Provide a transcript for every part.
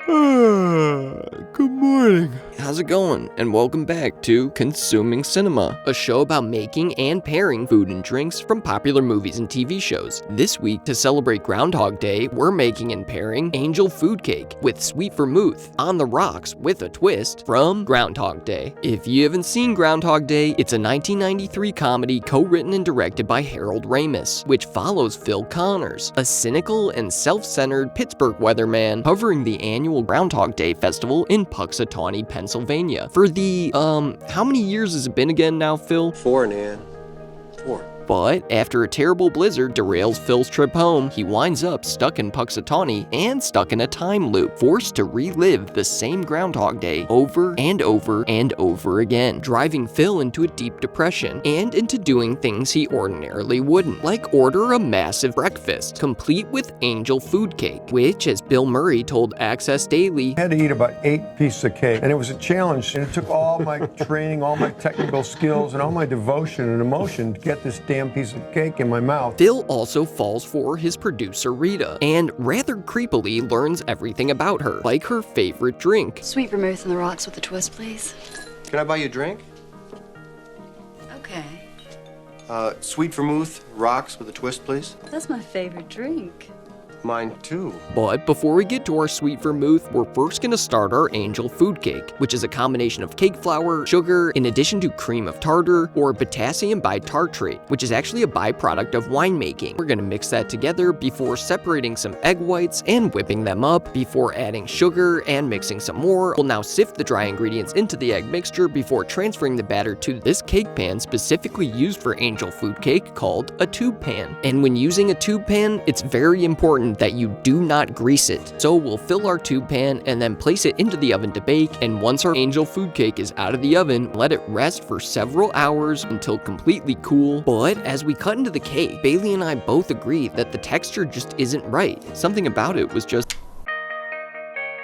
Good morning. How's it going? And welcome back to Consuming Cinema, a show about making and pairing food and drinks from popular movies and TV shows. This week, to celebrate Groundhog Day, we're making and pairing angel food cake with sweet vermouth on the rocks with a twist from Groundhog Day. If you haven't seen Groundhog Day, it's a 1993 comedy co-written and directed by Harold Ramis, which follows Phil Connors, a cynical and self-centered Pittsburgh weatherman covering the annual Groundhog Day festival in Puxatawney, Pennsylvania. For the, how many years has it been again now, Phil? 4, Nan. 4. But after a terrible blizzard derails Phil's trip home, he winds up stuck in Puxatawney and stuck in a time loop, forced to relive the same Groundhog Day over and over and over again, driving Phil into a deep depression and into doing things he ordinarily wouldn't, like order a massive breakfast, complete with angel food cake, which, as Bill Murray told Access Daily, I had to eat about 8 pieces of cake, and it was a challenge, and it took all my training, all my technical skills, and all my devotion and emotion to get this damn piece of cake in my mouth. Phil also falls for his producer Rita, and rather creepily learns everything about her, like her favorite drink. Sweet vermouth on the rocks with a twist, please. Can I buy you a drink? Okay. Sweet vermouth, rocks with a twist, please. That's my favorite drink. Mine too. But before we get to our sweet vermouth, we're first gonna start our angel food cake, which is a combination of cake flour, sugar, in addition to cream of tartar, or potassium bitartrate, which is actually a byproduct of winemaking. We're gonna mix that together before separating some egg whites and whipping them up, before adding sugar and mixing some more. We'll now sift the dry ingredients into the egg mixture before transferring the batter to this cake pan specifically used for angel food cake called a tube pan. And when using a tube pan, it's very important that you do not grease it. So we'll fill our tube pan and then place it into the oven to bake, and once our angel food cake is out of the oven, let it rest for several hours until completely cool. But as we cut into the cake, Bailey and I both agree that the texture just isn't right. Something about it was just...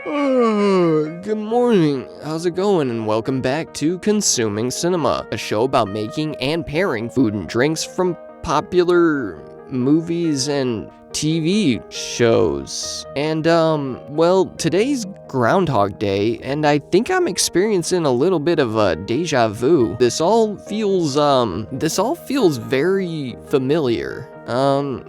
Good morning, how's it going, and welcome back to Consuming Cinema, a show about making and pairing food and drinks from popular movies and TV shows. And well, today's Groundhog Day, and I think I'm experiencing a little bit of a deja vu. This all feels very familiar.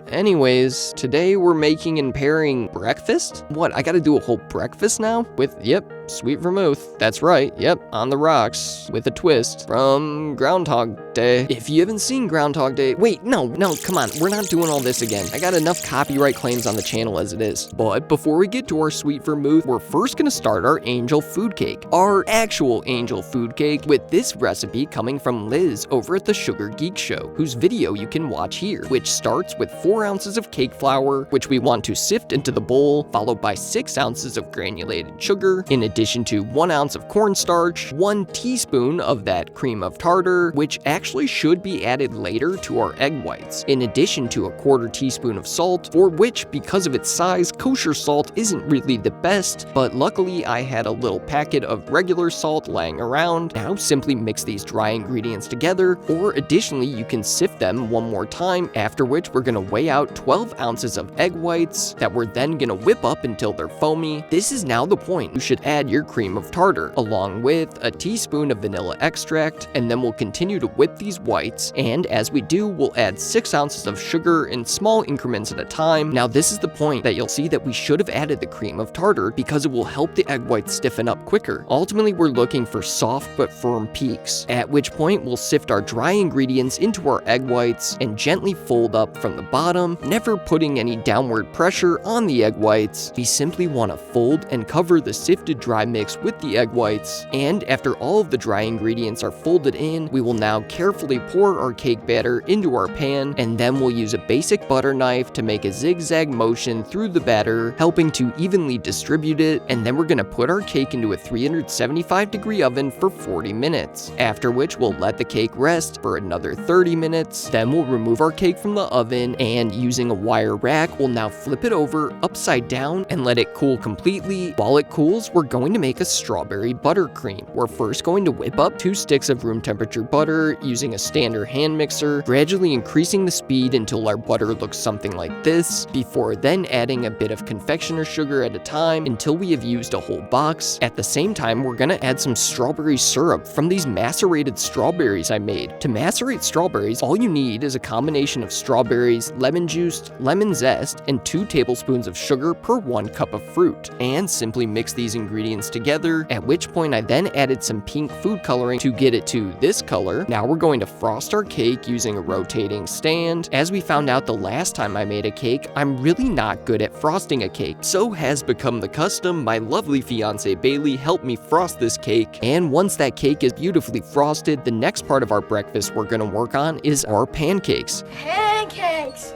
Anyways, today we're making and pairing breakfast? What, I gotta do a whole breakfast now? With, yep, sweet vermouth. That's right, yep, on the rocks, with a twist, from Groundhog Day. If you haven't seen Groundhog Day, wait, no, come on, we're not doing all this again. I got enough copyright claims on the channel as it is. But before we get to our sweet vermouth, we're first gonna start our angel food cake. Our actual angel food cake, with this recipe coming from Liz over at the Sugar Geek Show, whose video you can watch here, which starts with 4 ounces of cake flour, which we want to sift into the bowl, followed by 6 ounces of granulated sugar, in addition to 1 ounce of cornstarch, 1 teaspoon of that cream of tartar, which actually should be added later to our egg whites, in addition to a 1/4 teaspoon of salt, for which, because of its size, kosher salt isn't really the best, but luckily I had a little packet of regular salt lying around. Now simply mix these dry ingredients together, or additionally you can sift them one more time, after which we're gonna weigh out 12 ounces of egg whites that we're then gonna whip up until they're foamy. This is now the point you should add your cream of tartar, along with a teaspoon of vanilla extract, and then we'll continue to whip these whites, and as we do, we'll add 6 ounces of sugar in small increments at a time. Now this is the point that you'll see that we should have added the cream of tartar, because it will help the egg whites stiffen up quicker. Ultimately, we're looking for soft but firm peaks, at which point we'll sift our dry ingredients into our egg whites and gently fold up from the bottom, never putting any downward pressure on the egg whites. We simply want to fold and cover the sifted dry mix with the egg whites, and after all of the dry ingredients are folded in, we will now carefully pour our cake batter into our pan, and then we'll use a basic butter knife to make a zigzag motion through the batter, helping to evenly distribute it, and then we're going to put our cake into a 375-degree oven for 40 minutes, after which we'll let the cake rest for another 30 minutes. Then we'll remove our cake from the oven, and using a wire rack, we'll now flip it over upside down and let it cool completely. While it cools, we're going going to make a strawberry buttercream. We're first going to whip up 2 sticks of room temperature butter using a standard hand mixer, gradually increasing the speed until our butter looks something like this, before then adding a bit of confectioner sugar at a time until we have used a whole box. At the same time, we're gonna add some strawberry syrup from these macerated strawberries I made. To macerate strawberries, all you need is a combination of strawberries, lemon juice, lemon zest, and 2 tablespoons of sugar per 1 cup of fruit, and simply mix these ingredients together, at which point I then added some pink food coloring to get it to this color. Now we're going to frost our cake using a rotating stand. As we found out the last time I made a cake, I'm really not good at frosting a cake. So has become the custom, my lovely fiance Bailey helped me frost this cake, and once that cake is beautifully frosted, the next part of our breakfast we're gonna work on is our pancakes. Pancakes!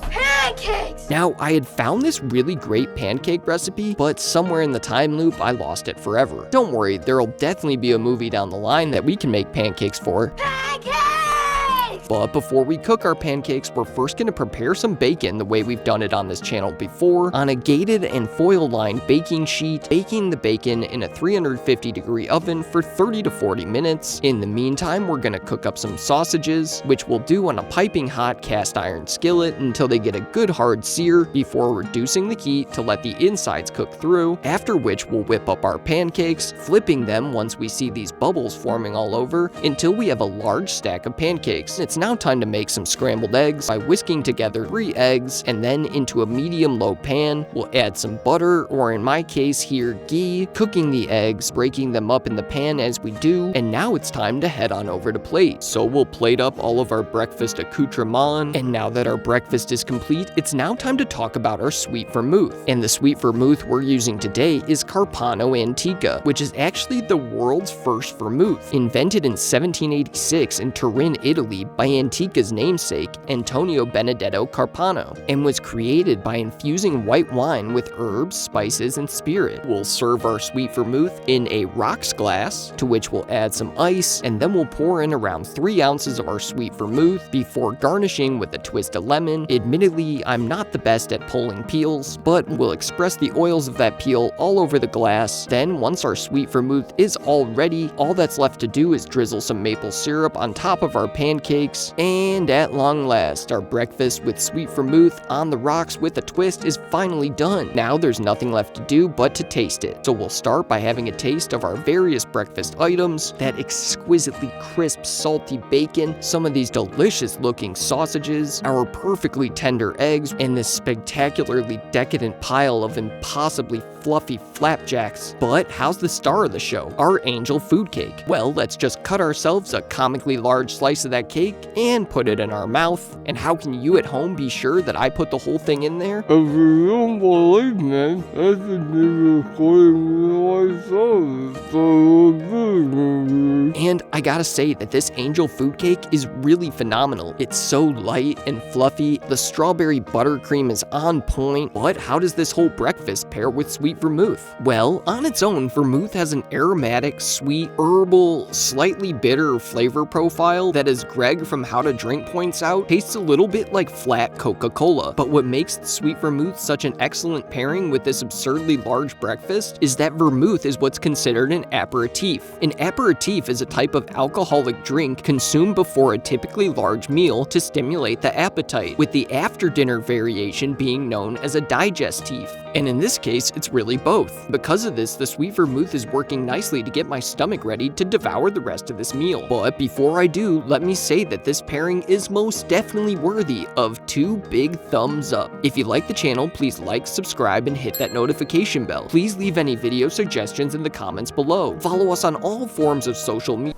Pancakes! Now, I had found this really great pancake recipe, but somewhere in the time loop, I lost it forever. Don't worry, there'll definitely be a movie down the line that we can make pancakes for. Pancakes! But before we cook our pancakes, we're first gonna prepare some bacon the way we've done it on this channel before, on a gated and foil-lined baking sheet, baking the bacon in a 350-degree oven for 30 to 40 minutes. In the meantime, we're gonna cook up some sausages, which we'll do on a piping hot cast iron skillet until they get a good hard sear before reducing the heat to let the insides cook through, after which we'll whip up our pancakes, flipping them once we see these bubbles forming all over until we have a large stack of pancakes. It's now time to make some scrambled eggs by whisking together 3 eggs, and then into a medium-low pan, we'll add some butter, or in my case here, ghee, cooking the eggs, breaking them up in the pan as we do, and now it's time to head on over to plate. So we'll plate up all of our breakfast accoutrement, and now that our breakfast is complete, it's now time to talk about our sweet vermouth. And the sweet vermouth we're using today is Carpano Antica, which is actually the world's first vermouth, invented in 1786 in Turin, Italy by Antica's namesake, Antonio Benedetto Carpano, and was created by infusing white wine with herbs, spices, and spirit. We'll serve our sweet vermouth in a rocks glass, to which we'll add some ice, and then we'll pour in around 3 ounces of our sweet vermouth before garnishing with a twist of lemon. Admittedly, I'm not the best at pulling peels, but we'll express the oils of that peel all over the glass. Then, once our sweet vermouth is all ready, all that's left to do is drizzle some maple syrup on top of our pancakes, and at long last, our breakfast with sweet vermouth on the rocks with a twist is finally done. Now there's nothing left to do but to taste it. So we'll start by having a taste of our various breakfast items, that exquisitely crisp, salty bacon, some of these delicious looking sausages, our perfectly tender eggs, and this spectacularly decadent pile of impossibly fluffy flapjacks. But how's the star of the show? Our angel food cake. Well, let's just cut ourselves a comically large slice of that cake and put it in our mouth. And how can you at home be sure that I put the whole thing in there? If you don't believe me, I can give you myself. And I gotta say that this angel food cake is really phenomenal. It's so light and fluffy, the strawberry buttercream is on point, but how does this whole breakfast pair with sweet vermouth? Well, on its own, vermouth has an aromatic, sweet, herbal, slightly bitter flavor profile that, as Greg from How to Drink points out, tastes a little bit like flat Coca-Cola. But what makes the sweet vermouth such an excellent pairing with this absurdly large breakfast is that vermouth is what's considered an aperitif. An aperitif is a type of alcoholic drink consumed before a typically large meal to stimulate the appetite, with the after-dinner variation being known as a digestif. And in this case, it's really both. Because of this, the sweet vermouth is working nicely to get my stomach ready to devour the rest of this meal. But before I do, let me say that this pairing is most definitely worthy of 2 big thumbs up. If you like the channel, please like, subscribe, and hit that notification bell. Please leave any video suggestions in the comments below. Follow us on all forms of social media.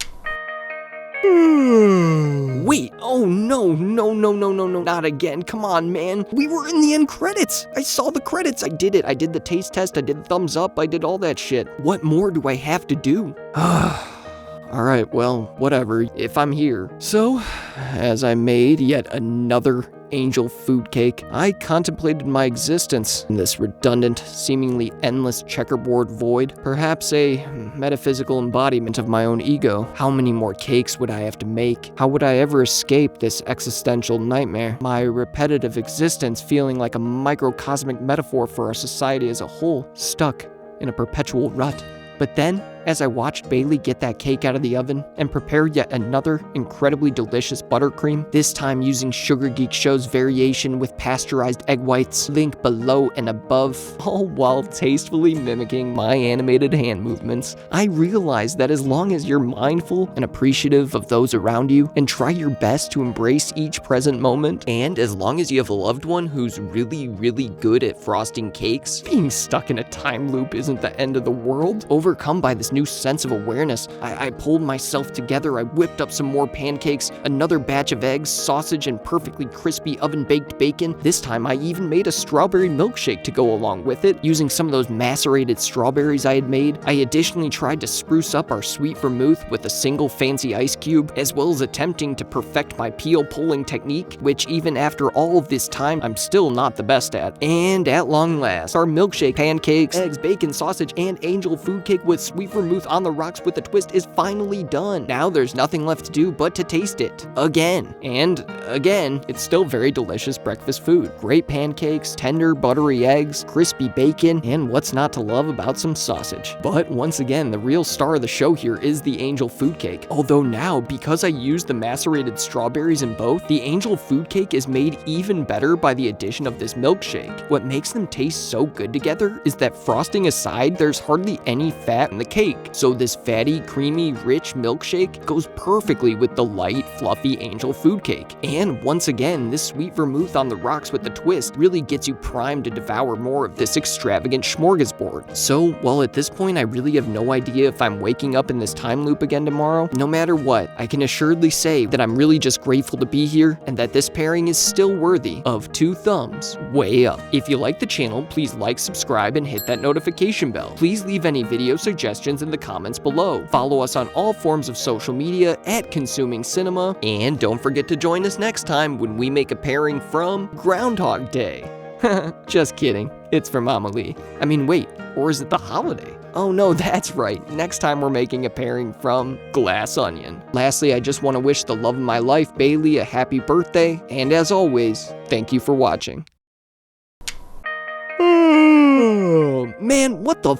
Wait, oh no, not again. Come on, man. We were in the end credits. I saw the credits. I did it. I did the taste test. I did the thumbs up. I did all that shit. What more do I have to do? Alright, well, whatever, if I'm here. So, as I made yet another angel food cake, I contemplated my existence in this redundant, seemingly endless checkerboard void, perhaps a metaphysical embodiment of my own ego. How many more cakes would I have to make? How would I ever escape this existential nightmare? My repetitive existence feeling like a microcosmic metaphor for our society as a whole, stuck in a perpetual rut. But then, as I watched Bailey get that cake out of the oven and prepare yet another incredibly delicious buttercream, this time using Sugar Geek Show's variation with pasteurized egg whites, link below and above, all while tastefully mimicking my animated hand movements, I realized that as long as you're mindful and appreciative of those around you and try your best to embrace each present moment, and as long as you have a loved one who's really, really good at frosting cakes, being stuck in a time loop isn't the end of the world. Overcome by this new sense of awareness, I pulled myself together. I whipped up some more pancakes, another batch of eggs, sausage, and perfectly crispy oven-baked bacon. This time I even made a strawberry milkshake to go along with it, using some of those macerated strawberries I had made. I additionally tried to spruce up our sweet vermouth with a single fancy ice cube, as well as attempting to perfect my peel pulling technique, which even after all of this time, I'm still not the best at. And at long last, our milkshake, pancakes, eggs, bacon, sausage, and angel food cake with sweet vermouth on the rocks with a twist is finally done. Now there's nothing left to do but to taste it. Again. And again, it's still very delicious breakfast food. Great pancakes, tender buttery eggs, crispy bacon, and what's not to love about some sausage. But once again, the real star of the show here is the angel food cake. Although now, because I used the macerated strawberries in both, the angel food cake is made even better by the addition of this milkshake. What makes them taste so good together is that, frosting aside, there's hardly any fat in the cake. So this fatty, creamy, rich milkshake goes perfectly with the light, fluffy angel food cake. And once again, this sweet vermouth on the rocks with the twist really gets you primed to devour more of this extravagant smorgasbord. So, while at this point I really have no idea if I'm waking up in this time loop again tomorrow, no matter what, I can assuredly say that I'm really just grateful to be here and that this pairing is still worthy of 2 thumbs way up. If you like the channel, please like, subscribe, and hit that notification bell. Please leave any video suggestions in the comments below. Follow us on all forms of social media at Consuming Cinema, and don't forget to join us next time when we make a pairing from Groundhog Day. Just kidding, it's from Amelie. I mean, wait, or is it the holiday? Oh no, that's right. Next time we're making a pairing from Glass Onion. Lastly, I just want to wish the love of my life, Bailey, a happy birthday, and as always, thank you for watching. Oh, man, what the